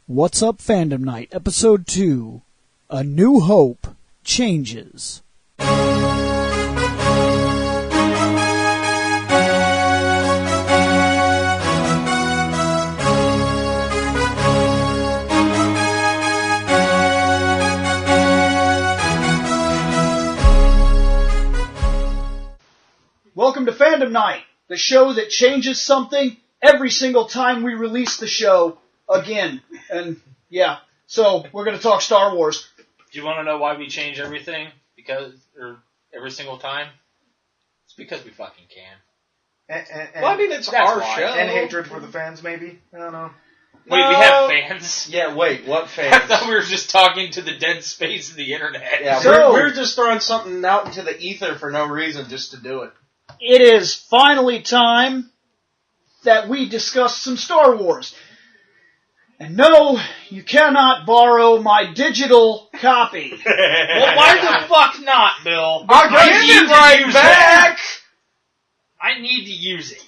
What's Up Fandom Night, Episode 2, A New Hope Changes. Welcome to Fandom Night, the show that changes something every single time we release the show. Again, and yeah, so we're going to talk Star Wars. Do you want to know why we change everything? Or every single time? It's because we fucking can. Well, I mean, it's our show. And hatred for the fans, maybe? I don't know. Wait, we have fans? Yeah, wait, what fans? I thought we were just talking to the dead space of the internet. Yeah, So- we're just throwing something out into the ether for no reason, just to do it. It is finally time that we discuss some Star Wars. And no, you cannot borrow my digital copy. Well, why the fuck not, Bill? I'll give it right back! I need to use it.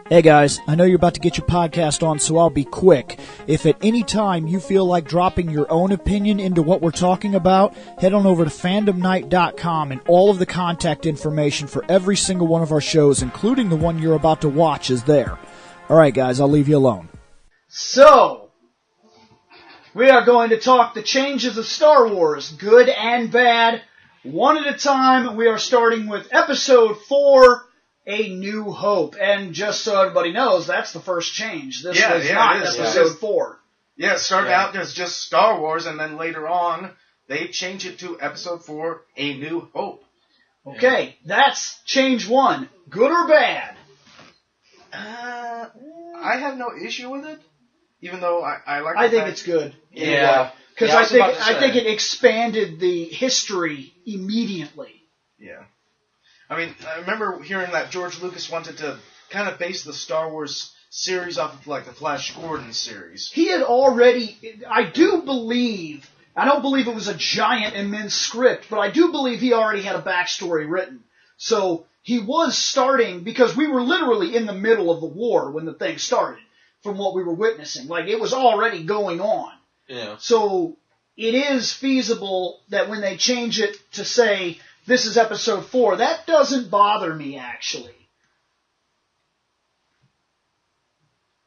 Hey guys, I know you're about to get your podcast on, so I'll be quick. If at any time you feel like dropping your own opinion into what we're talking about, head on over to fandomnight.com and all of the contact information for every single one of our shows, including the one you're about to watch, is there. Alright guys, I'll leave you alone. So, we are going to talk the changes of Star Wars, good and bad, one at a time. We are starting with Episode 4, A New Hope. And just so everybody knows, that's the first change. This was not it is. Episode 4. Yeah, it started out as just Star Wars, and then later on, they changed it to Episode 4, A New Hope. Okay, that's change 1. Good or bad? I have no issue with it, even though I like. I think it's good. Yeah. Because Yeah, I think it expanded the history immediately. Yeah. I mean, I remember hearing that George Lucas wanted to kind of base the Star Wars series off of, like, the Flash Gordon series. He had already, I don't believe it was a giant immense script, but I do believe he already had a backstory written. So he was starting, because we were literally in the middle of the war when the thing started, from what we were witnessing. Like, it was already going on. Yeah. So it is feasible that when they change it to say, this is Episode 4, that doesn't bother me, actually.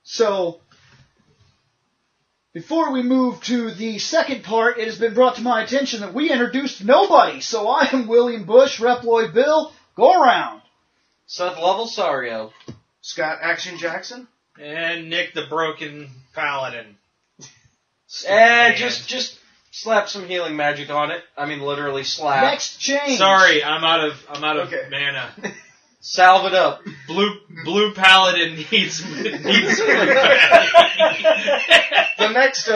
So, before we move to the second part, it has been brought to my attention that we introduced nobody. So I am William Bush, Reploid Bill, go around. Seth Levelsario. Scott Action Jackson? And Nick the Broken Paladin. And just slap some healing magic on it. I mean, literally slap. Next change. Sorry, I'm out of Okay. mana. Salve it up. Blue Paladin needs The next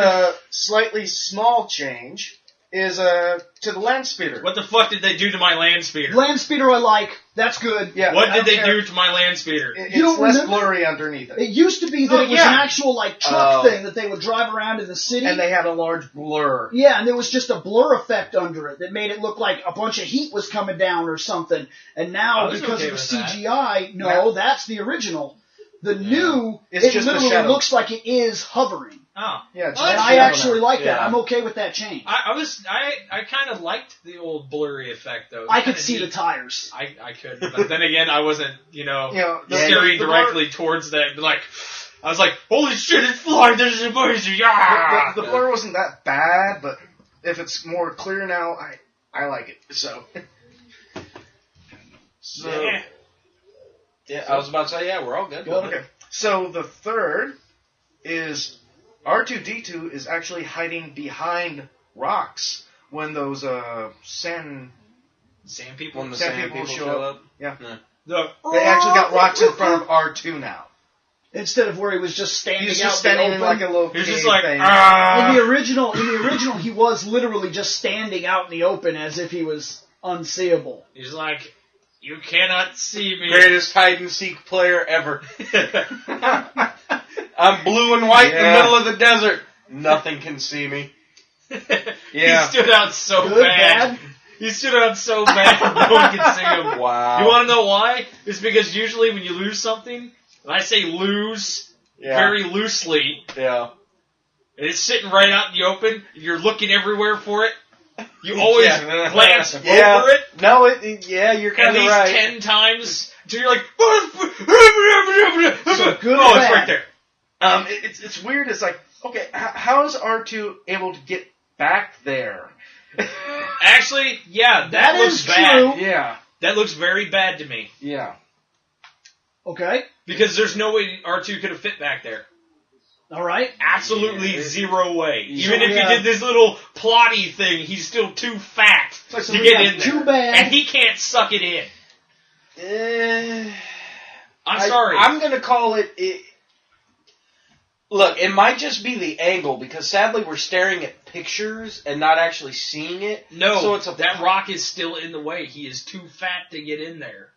slightly small change is to the land speeder. What the fuck did they do to my land speeder? Land speeder I like. That's good. Yeah, What I did don't they care. do to my land speeder? It's You don't less remember? blurry underneath it. It used to be that Oh, it was yeah. an actual like truck Oh. thing that they would drive around in the city. And they had a large blur. Yeah, and there was just a blur effect under it that made it look like a bunch of heat was coming down or something. And now, I was because okay of the with that. CGI, no, Now- that's the original. The new, It's it just the literally shadow. looks like it is hovering. Oh. Yeah, it's Well, And just I shadow actually now. like that. Yeah. I'm okay with that change. I kind of liked the old blurry effect though. It was I could kinda see neat. the tires. I could, but then again, I wasn't, You know, staring the directly towards that. Like, I was like, "Holy shit, it's flying! This is amazing!" Yeah. The blur wasn't that bad, but if it's more clear now, I like it. So, Yeah. Yeah, I was about to say, yeah, we're all good. okay. So the third is R2-D2 is actually hiding behind rocks when those Sand people. When the Sand sand people people show show up. Yeah. The They actually got rocks in front of R2 now. Instead of where he was just standing He's out just standing in in the like open. a little He was cave just like, thing. In ah. the original, he was literally just standing out in the open as if he was unseeable. He's like, "You cannot see me." Greatest hide and seek player ever. I'm blue and white in the Yeah. middle of the desert. Nothing can see me. Yeah. He stood out so Good, bad. bad? He stood out so bad no one could see him. Wow. You want to know why? It's because usually when you lose something, and I say lose Yeah. very loosely, Yeah. and it's sitting right out in the open, and you're looking everywhere for it, you always glance over it. No, you're kind of right. At least 10 times, until you're like, So good oh, it's right there. It's weird. It's like, okay, how is R2 able to get back there? Actually, yeah, that looks is bad. true. Yeah. That looks very bad to me. Yeah. Okay. Because there's no way R2 could have fit back there. All right. Absolutely zero way. Yeah. Even if he did this little plotty thing, he's still too fat to get in there. Too bad. And he can't suck it in. I'm sorry. I'm going to call it... Look, it might just be the angle, because sadly we're staring at pictures and not actually seeing it. No, so that rock is still in the way. He is too fat to get in there.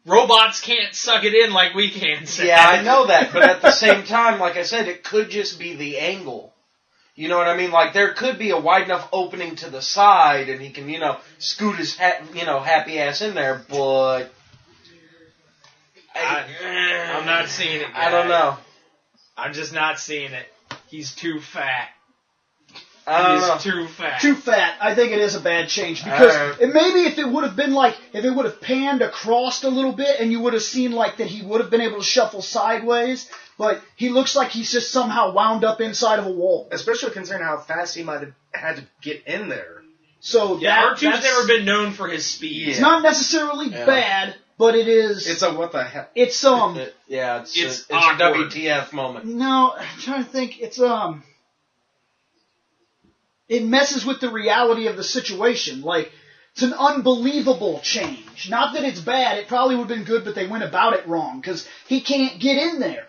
Robots can't suck it in like we can. Yeah, I know that, but at the same time, like I said, it could just be the angle. You know what I mean? Like, there could be a wide enough opening to the side, and he can, scoot his, happy ass in there, but... I'm not seeing it, guys. I don't know. I'm just not seeing it. He's too fat. He's too fat. Too fat. I think it is a bad change because maybe if it would have been like if it would have panned across a little bit and you would have seen like that he would have been able to shuffle sideways, but he looks like he's just somehow wound up inside of a wall. Especially considering how fast he might have had to get in there. So R2's never been known for his speed. It's not necessarily bad, but it is. It's a what the heck? It's it's a WTF moment. No, I'm trying to think. It's It messes with the reality of the situation. Like, it's an unbelievable change. Not that it's bad. It probably would have been good, but they went about it wrong. Because he can't get in there.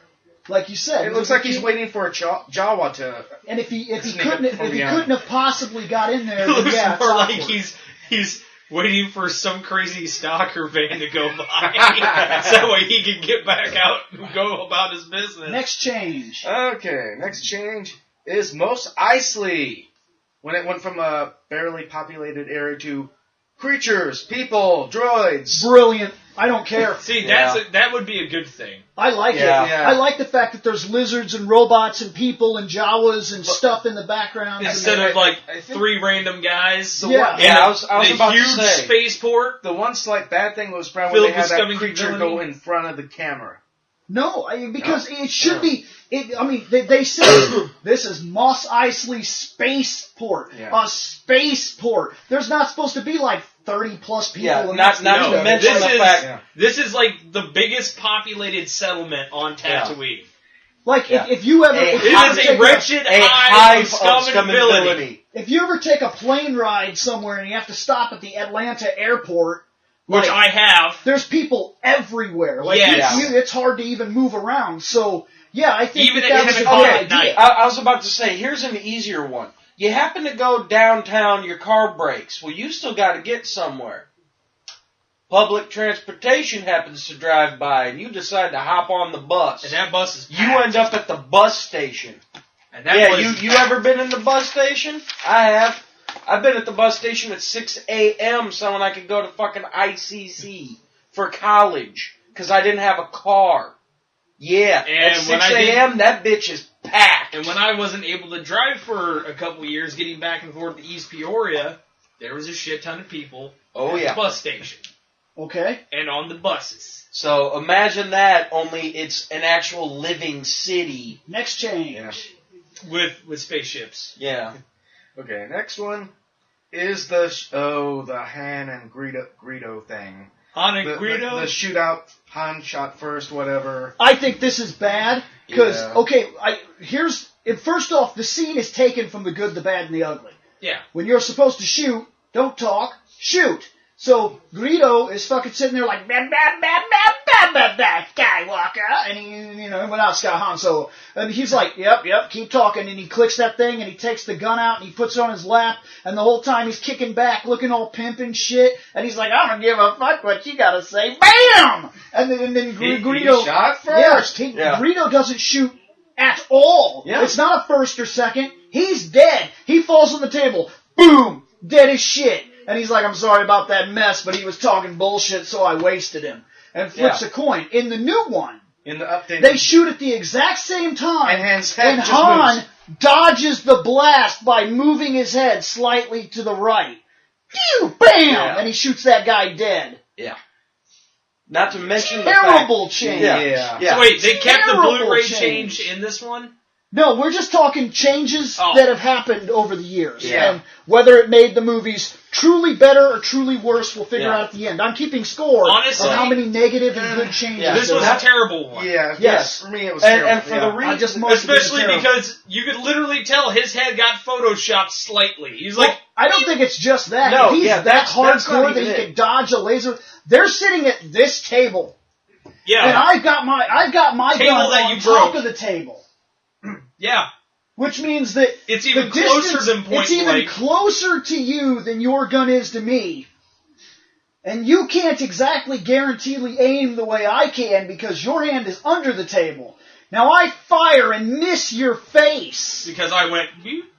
Like you said. It looks like he's waiting for a Jawa to... And if he couldn't have possibly got in there, It looks then more like he's waiting for some crazy stalker van to go by. So that way he can get back out and go about his business. Next change. Okay, next change is Mos Eisley. When it went from a barely populated area to creatures, people, droids. Brilliant. I don't care. See, that would be a good thing. I like it. Yeah. I like the fact that there's lizards and robots and people and Jawas and stuff in the background. Instead of like 3 random guys. I was about huge to say. spaceport. The one slight bad thing was probably when they had that Filled with creature scummy go in front of the camera. No, because it should be. They said this is Mos Eisley Spaceport, a spaceport. There's not supposed to be like 30 plus people. Yeah, in not to mention the fact. This is like the biggest populated settlement on Tatooine. Like if you ever, it is a wretched hive of scumability. If you ever take a plane ride somewhere and you have to stop at the Atlanta airport. Which I have. There's people everywhere. Like it's hard to even move around. So yeah, I think even that was a good idea. I was about to say, here's an easier one. You happen to go downtown, your car breaks. Well, you still got to get somewhere. Public transportation happens to drive by, and you decide to hop on the bus. And that bus is packed. You end up at the bus station. And that you ever been in the bus station? I have. I've been at the bus station at 6 a.m. so when I could go to fucking ICC for college because I didn't have a car. Yeah, and at 6 a.m. that bitch is packed. And when I wasn't able to drive for a couple of years, getting back and forth to East Peoria, there was a shit ton of people at the bus station. Okay. And on the buses. So imagine that, only it's an actual living city. Next change. Yeah. With spaceships. Yeah. Okay, next one is the Han and Greedo thing. Han and Greedo? The shootout, Han shot first, whatever. I think this is bad, because, first off, the scene is taken from the good, the bad, and the ugly. Yeah. When you're supposed to shoot, don't talk, shoot. So, Greedo is fucking sitting there like, bah, bah, bah, bah, bah, bah, bah, Skywalker, and he, without Han Solo. And he's like, yep, keep talking, and he clicks that thing, and he takes the gun out, and he puts it on his lap, and the whole time he's kicking back, looking all pimp and shit, and he's like, I don't give a fuck what you gotta say, BAM! And then Greedo... He shot first? Greedo doesn't shoot at all. Yeah. It's not a first or second. He's dead. He falls on the table. Boom! Dead as shit. And he's like, I'm sorry about that mess, but he was talking bullshit, so I wasted him. And flips a coin. In the new one, In the updated... They shoot at the exact same time, And Han's head just Han moves. dodges the blast by moving his head slightly to the right. Phew! Bam! Yeah. And he shoots that guy dead. Yeah. Not to mention Terrible the fact... change. Yeah. So wait, they kept the Terrible Blu-ray change. change in this one? No, we're just talking changes Oh. that have happened over the years. Yeah. And whether it made the movies truly better or truly worse, we'll figure Yeah. out at the end. I'm keeping score Honestly, of how many negative and good changes. Yeah. This there was were. a terrible one. Yeah, Yes. for me it was And terrible. for yeah. the I reason... just marked it as Especially terrible. because you could literally tell his head got photoshopped slightly. He's Well, like, I don't think it's just that. No, if he's yeah, that that's not hardcore that even he it. can dodge a laser. They're sitting at this table, yeah, and I've got my Table gun that on you top broke. of the table, yeah. which means that It's even the closer distance, than Point it's even Blank. closer to you than your gun is to me. And you can't exactly guaranteedly aim the way I can because your hand is under the table. Now I fire and miss your face Because I went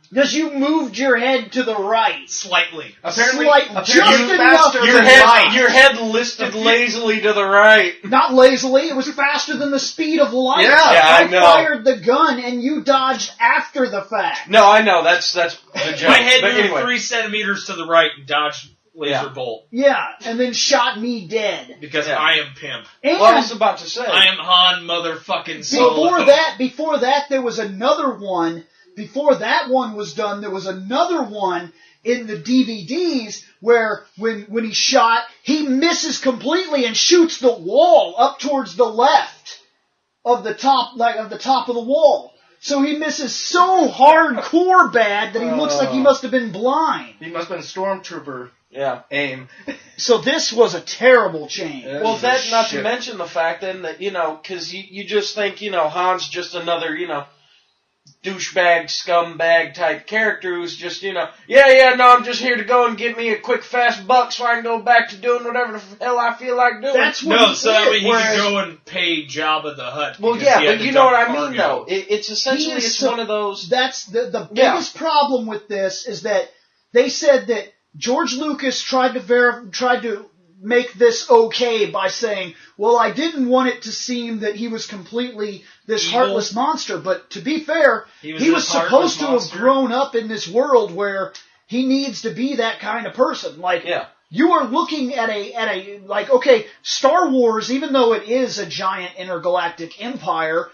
because you moved your head to the right. slightly. Apparently, Just apparently enough. faster Your than light. head listed lazily to the right. Not lazily, it was faster than the speed of light. Yeah, I know. fired the gun and you dodged after the fact. No, I know, that's the joke. My head but moved anyway. 3 centimeters to the right and dodged laser Yeah. bolt. Yeah, and then shot me dead. Because Yeah. I am pimp. And Well, I was about to say. I am Han motherfucking Solo. before that, there was another one. Before that one was done, there was another one in the DVDs where when he shot, he misses completely and shoots the wall up towards the left of the top, of the wall. So he misses so hardcore bad that he looks like he must have been blind. He must have been Stormtrooper Yeah. aim. So this was a terrible change. Yeah. Well, that, not to Shit. mention the fact then that, because you just think, Han's just another, douchebag, scumbag type character who's just, I'm just here to go and get me a quick, fast buck so I can go back to doing whatever the hell I feel like doing. That's what No, he so that did, way he whereas- could go and pay Jabba the Hutt. well, because yeah, he had but to you know what dump I mean, cargo. though. It's essentially, He is it's so- one of those... That's the Yeah. biggest problem with this is that they said that George Lucas tried to make this okay by saying, well, I didn't want it to seem that he was completely this Evil. heartless monster, but to be fair, He he was was this supposed to heartless have monster. grown up in this world where he needs to be that kind of person. Like, Yeah. you are looking at okay, Star Wars, even though it is a giant intergalactic empire,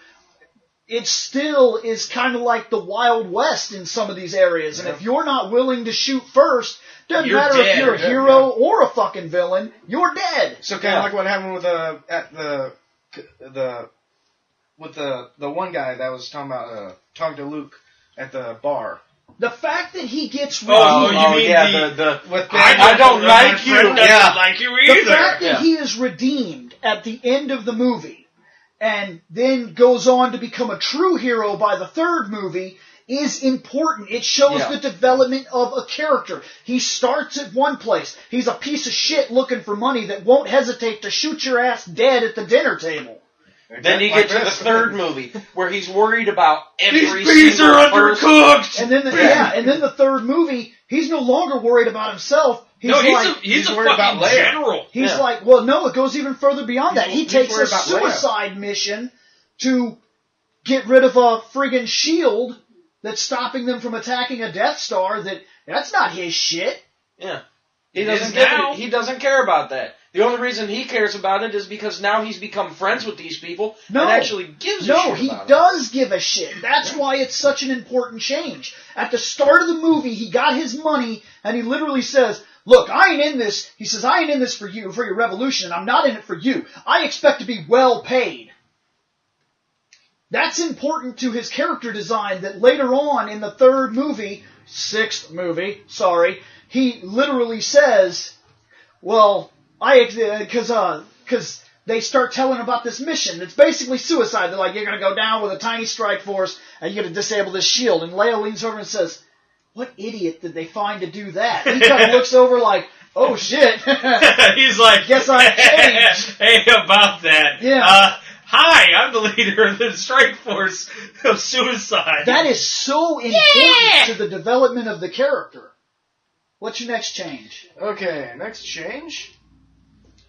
it still is kind of like the Wild West in some of these areas. And if you're not willing to shoot first, doesn't You're matter dead. if you're a hero or a fucking villain, you're dead. So kind of like what happened with the one guy that was talking to Luke at the bar. The fact that he gets Oh, redeemed, you mean yeah, the- With I don't my like you. friend doesn't Yeah. like you the either. fact that Yeah. he is redeemed at the end of the movie and then goes on to become a true hero by the third movie is important. It shows Yeah. the development of a character. He starts at one place. He's a piece of shit looking for money that won't hesitate to shoot your ass dead at the dinner table. Then you Like get to the this. third movie where he's worried about every These bees single are person. undercooked. And then the third movie, he's no longer worried about himself. He's No, like, he's a worried about fucking Leia. general. He's Yeah. like, well, no, it goes even further beyond that. He He's takes a worried about Leia. suicide mission to get rid of a friggin' shield that's stopping them from attacking a Death Star. That's not his shit. Yeah. He It doesn't is give now. it, he doesn't care about that. The only reason he cares about it is because now he's become friends with these people No. and actually gives a No, shit he about it. does give a shit. That's why it's such an important change. At the start of the movie, he got his money, and he literally says, look, I ain't in this. He says, I ain't in this for you, for your revolution, and I'm not in it for you. I expect to be well paid. That's important to his character design that later on in the sixth movie, he literally says, well, because they start telling about this mission. It's basically suicide. They're like, you're going to go down with a tiny strike force, and you're going to disable this shield. And Leia leans over and says, what idiot did they find to do that? He kind of looks over like, oh shit. He's like, Guess I changed. Hey, about that. Yeah. Hi, I'm the leader of the strike force of suicide. That is so important to the development of the character. What's your next change? Okay, next change.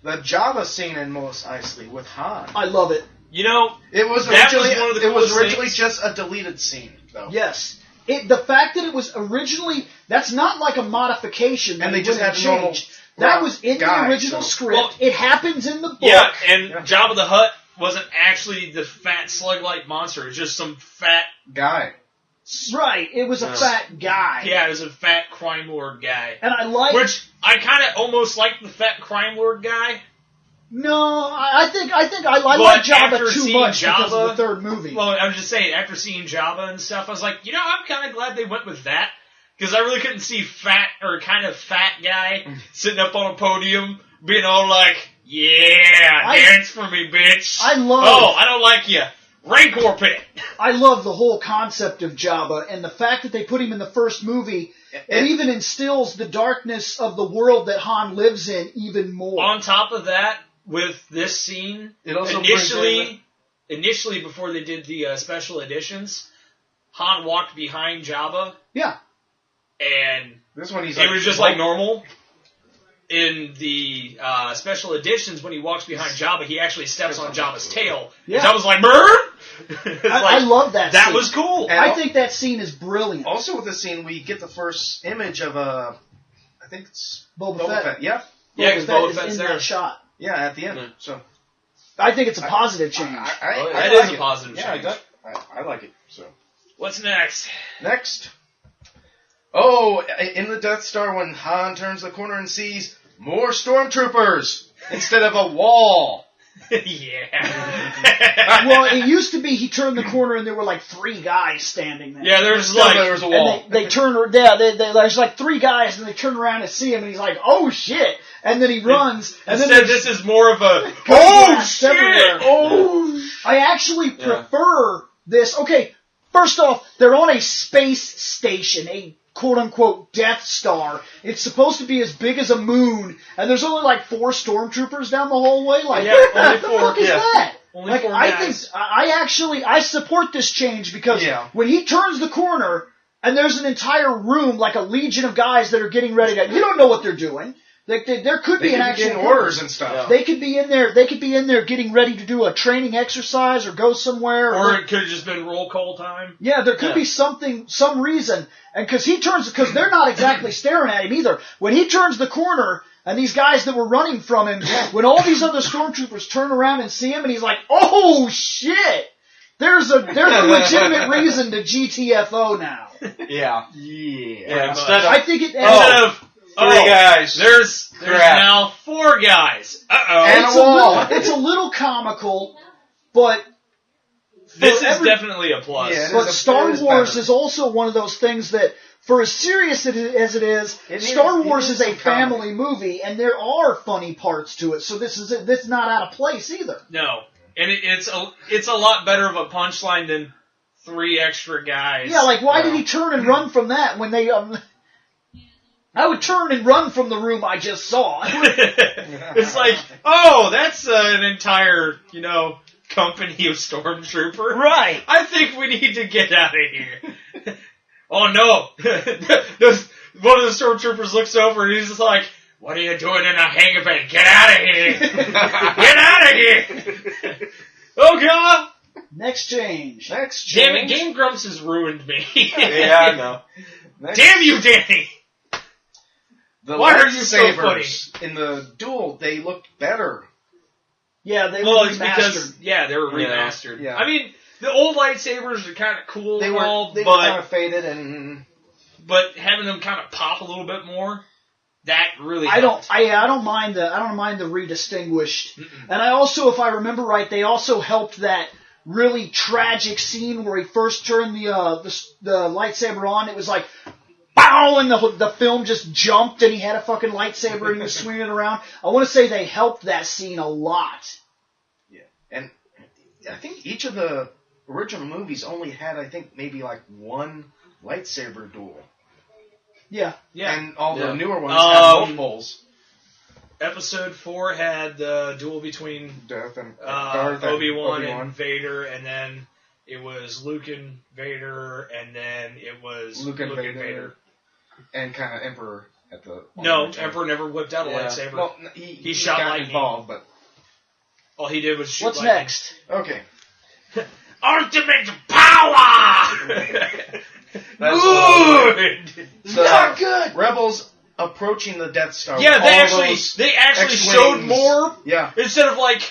The Jabba scene in Mos Eisley with Han. I love it. You know, It was that was originally one of the it was coolest originally things. just a deleted scene, though. Yes. The fact that it was originally, that's not like a modification that And they he just wouldn't had normal change. That was in guy, the original so- script. Well, it happens in the book. Yeah, and Jabba the Hutt wasn't actually the fat slug-like monster. It was just some fat... Guy. Right. It was a fat guy. Yeah, it was a fat crime lord guy. And I like... Which, I kind of almost like the fat crime lord guy. No, I think I But like Jabba after too seeing much because of Jabba- the third movie. Well, I was just saying, after seeing Jabba and stuff, I was like, I'm kind of glad they went with that. Because I really couldn't see kind of fat guy sitting up on a podium being all like, yeah, dance for me, bitch. I love... Oh, I don't like you. Rancor pit. I love the whole concept of Jabba, and the fact that they put him in the first movie, it even instills the darkness of the world that Han lives in even more. On top of that, with this scene, It also initially before they did the special editions, Han walked behind Jabba, Yeah. and This one he's it was just like normal. In the special editions, when he walks behind Jabba, he actually steps on Jabba's tail. Yeah. And Jabba's like, brr! I love that That scene. was cool. And I think that scene is brilliant. Also with this scene, we get the first image of I think it's Boba Fett. Yeah. Yeah, because Boba is Fett's in there. that shot. Yeah, at the end. Yeah. So I think it's a positive change. That like is a it. positive Yeah, change. I like it. So What's next? next. Oh, in the Death Star when Han turns the corner and sees more stormtroopers instead of a wall. Yeah. Well, it used to be he turned the corner and there were like 3 guys standing there. Yeah, there's Still, like... there was a wall. And they turn, yeah, there's like 3 guys, and they turn around and see him, and he's like, "Oh shit!" And then he runs, and then Instead, there's this is more of a... glass Oh, everywhere. shit! Oh, I actually prefer this. Okay, first off, they're on a space station, a quote-unquote Death Star. It's supposed to be as big as a moon, and there's only like 4 stormtroopers down the hallway. Like, Yeah, what only the 4, fuck is yeah. that? Only Like, 4 I guys. think I support this change because when he turns the corner and there's an entire room, like a legion of guys that are getting ready to, you don't know what they're doing. There could be an actual getting orders and stuff. Yeah. They could be in there. They could be in there getting ready to do a training exercise or go somewhere. Or it could have just been roll call time. Yeah, there could be some reason. And because they're not exactly staring at him either. When he turns the corner, and these guys that were running from him, when all these other stormtroopers turn around and see him, and he's like, "Oh shit!" There's a legitimate reason to GTFO now. Yeah. Yeah. Instead I of think it. Instead of 3 guys. There's Crap. now 4 guys. Uh-oh. And it's a wall. it's a little comical, but This for is every- definitely a plus. Yeah, it But is Star it is Wars better. is also one of those things that, for as serious as it is, Star Wars is a family movie, and there are funny parts to it. So this is not out of place either. No. And it's a lot better of a punchline than 3 extra guys. Yeah, like why did he turn and run from that when they? I would turn and run from the room I just saw. It's like, oh, that's an entire, company of stormtrooper. Right. I think we need to get out of here. Oh no! One of the stormtroopers looks over and he's just like, "What are you doing in a hangar bay? Get out of here! Get out of here!" Oh god! Next change. Next Damn it! change. Game Grumps has ruined me. Yeah, I know. Next, Damn you, Danny! the Why are you so lightsabers in the duel, they looked better. Yeah, they Well, were it's remastered. because they were remastered. Yeah. I mean, the old lightsabers are kind of cool, They and were all, kind of faded and but having them kind of pop a little bit more, that really I helped. don't mind the redistinguished. And I also, if I remember right, they also helped that really tragic scene where he first turned the lightsaber on. It was like, bow, and the film just jumped, and he had a fucking lightsaber, and he was swinging it around. I want to say they helped that scene a lot. yeah, and I think each of the original movies only had, I think, maybe like 1 lightsaber duel. Yeah. Yeah. And all the Yeah. newer ones had multiples. Episode 4 had the duel between Darth and Obi-Wan Obi-Wan. and Vader, and then it was Luke and Vader, and then it was Luke and Vader. And kind of Emperor at the... No, Emperor never whipped out a lightsaber. Well, he shot got lightning. involved, but... All he did was shoot What's lightning. next? Okay. Ultimate power! That's Good! So, Not good! Rebels approaching the Death Star. Yeah, with they all actually those showed X-Wings. more Yeah. instead of like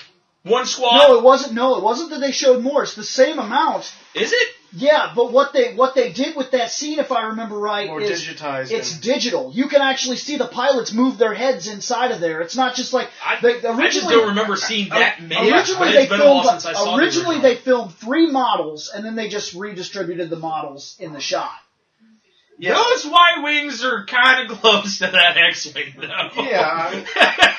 one squad. No, it wasn't that they showed more. It's the same amount. Is it? Yeah, but what they did with that scene, if I remember right, More is digitized. it's and- digital. You can actually see the pilots move their heads inside of there. It's not just like I originally. just don't remember seeing that many. Originally, but they it's been a while filmed. since I saw Originally, the they original. filmed 3 models, and then they just redistributed the models in the shot. Yeah. Those Y-wings are kind of close to that X-wing, though. Yeah,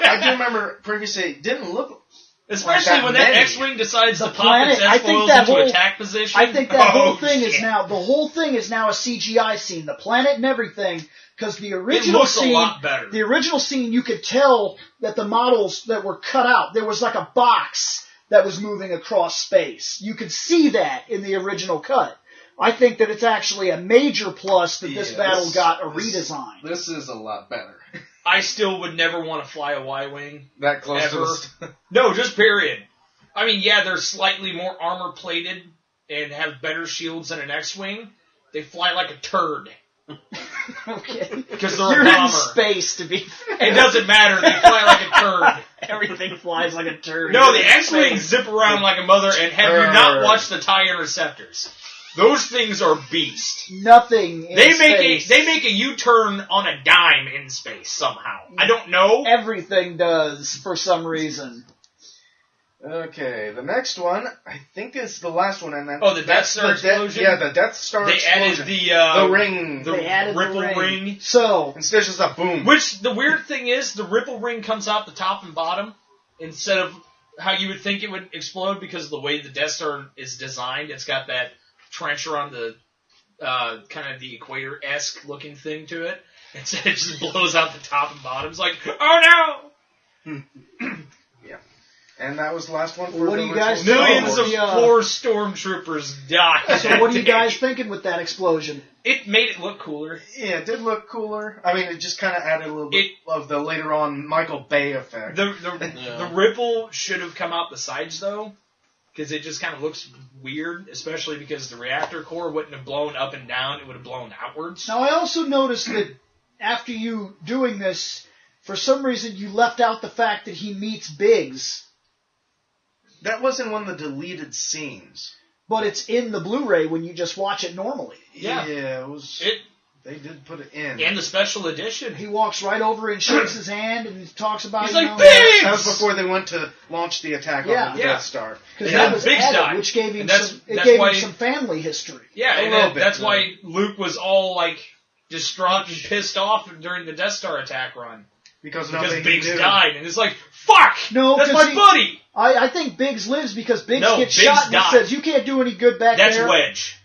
I do remember previously it didn't look. Especially Like that when that many. X-wing decides The to pop planet- its I think S-foils that into whole- attack position. I think that whole Oh, thing is shit. now a CGI scene, the planet and everything, because the It original looks a scene, lot better. the original scene, you could tell that the models that were cut out, there was like a box that was moving across space. You could see that in the original cut. I think that it's actually a major plus that this Yeah, battle got a this- redesign. This is a lot better. I still would never want to fly a Y-wing. That close Ever. to us. No, just period. I mean, yeah, they're slightly more armor-plated and have better shields than an X-wing. They fly like a turd. Okay. Because they're You're a in bomber. space, to be fair. It doesn't matter. They fly like a turd. Everything flies like a turd. No, You're the in X-wings space. zip around like a mother, and have you not watched the TIE Interceptors? Those things are beast. Nothing in They space. make a U-turn on a dime in space somehow. I don't know. Everything does, for some reason. Okay, the next one I think is the last one, and then Oh, the Death that's Star the explosion? yeah, the Death Star They explosion. added the ring, the They added ripple the ring. So, instead of just a boom. Which the weird thing is, the ripple ring comes out the top and bottom instead of how you would think it would explode because of the way the Death Star is designed. It's got that trencher on the kind of the equator-esque looking thing to it. Instead, it just blows out the top and bottom. It's like, oh no! And that was the last one for What the do you guys original think? Millions Star of Yeah. poor stormtroopers died. so what are you guys thinking with that explosion? It made it look cooler. Yeah, it did look cooler. I mean, it just kind of added a little bit of the later on Michael Bay effect. The ripple should have come out the sides though, because it just kind of looks weird, especially because the reactor core wouldn't have blown up and down; it would have blown outwards. Now, I also noticed that after you doing this, for some reason you left out the fact that he meets Biggs, That wasn't one of the deleted scenes. but it's in the Blu-ray when you just watch it normally. Yeah. it was. It They did put it in. and the special edition. He walks right over and shakes his hand and talks about, He's you like, know, "Biggs!" That was before they went to launch the attack Yeah. on the Yeah. Death Star. because Yeah, that was Biggs added, died. which gave him And that's- some. that's Gave why- him some family history. Yeah, A and little that, bit, that's yeah. why Luke was all like distraught and pissed off during the Death Star attack run Because because nobody Biggs knew. died, and it's like, fuck, No, that's 'cause my he- buddy. I think Biggs lives because Biggs No, gets Biggs shot and he died. says, "You can't do any good back That's there." Wedge.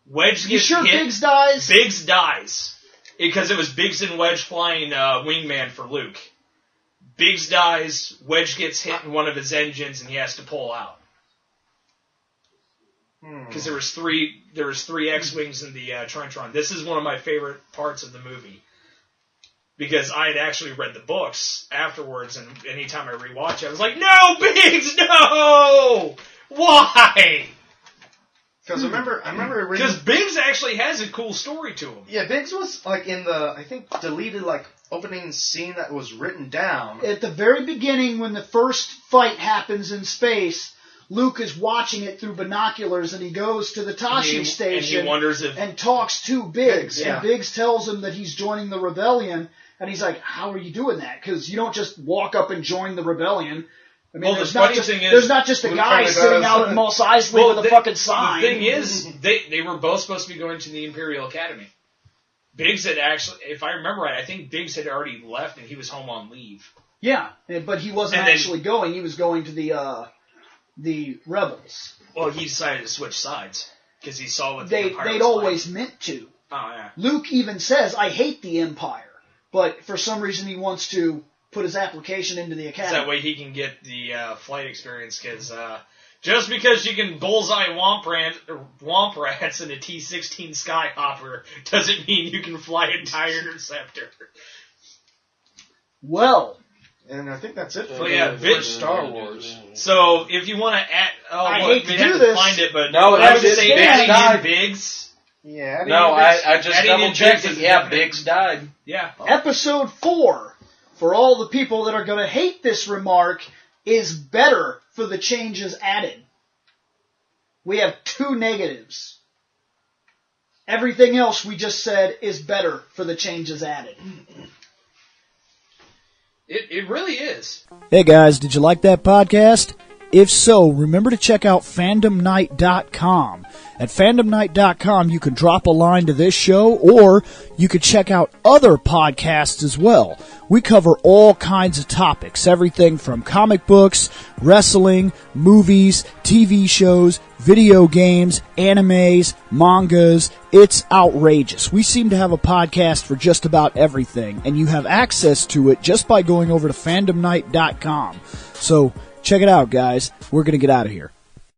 Wedge You gets sure hit. Biggs dies? Biggs dies. Because it was Biggs and Wedge flying wingman for Luke. Biggs dies, Wedge gets hit in one of his engines, and he has to pull out. Because there was three X-Wings in the trench run. This is one of my favorite parts of the movie. Because I had actually read the books afterwards, and anytime I rewatch it, I was like, no, Biggs, no! Why? Because I remember Because originally. Biggs actually has a cool story to him. Yeah, Biggs was like in the I think deleted like opening scene that was written down. At the very beginning, when the first fight happens in space, Luke is watching it through binoculars, and he goes to the Tashi And station he wonders if... and talks to Biggs. Yeah. And Biggs tells him that he's joining the rebellion, and he's like, "How are you doing that? Because you don't just walk up and join the rebellion." I mean, Well, the there's not funny just thing is- there's not just a Luke guy probably sitting does. out at Mos Eisley with a fucking sign. The thing is, they were both supposed to be going to the Imperial Academy. Biggs had actually, if I remember right, I think Biggs had already left and he was home on leave. Yeah, but he wasn't And then- actually going. He was going to the rebels. Well, he decided to switch sides because he saw what the Empire They'd was always like. meant to. Oh, yeah. Luke even says, "I hate the Empire," but for some reason he wants to put his application into the So academy. that way he can get the flight experience because just because you can bullseye womp rats in a T-16 Skyhopper doesn't mean you can fly a TIE Interceptor. Well, And I think that's it for, Oh, yeah, for Star Wars. So if you want to add, I hate to we'd do have to this. find it, but No, I would Biggs say died. adding in Biggs. Yeah. No, I just adding in double checked Biggs it. is Yeah, definite. Biggs died. Yeah. Episode 4, for all the people that are going to hate this remark, is better for the changes added. We have 2 negatives. Everything else we just said is better for the changes added. It really is. Hey guys, did you like that podcast? If so, remember to check out fandomnight.com. At fandomnight.com, you can drop a line to this show, or you can check out other podcasts as well. We cover all kinds of topics, everything from comic books, wrestling, movies, TV shows, video games, animes, mangas. It's outrageous. We seem to have a podcast for just about everything, and you have access to it just by going over to fandomnight.com. So, check it out, guys. We're going to get out of here.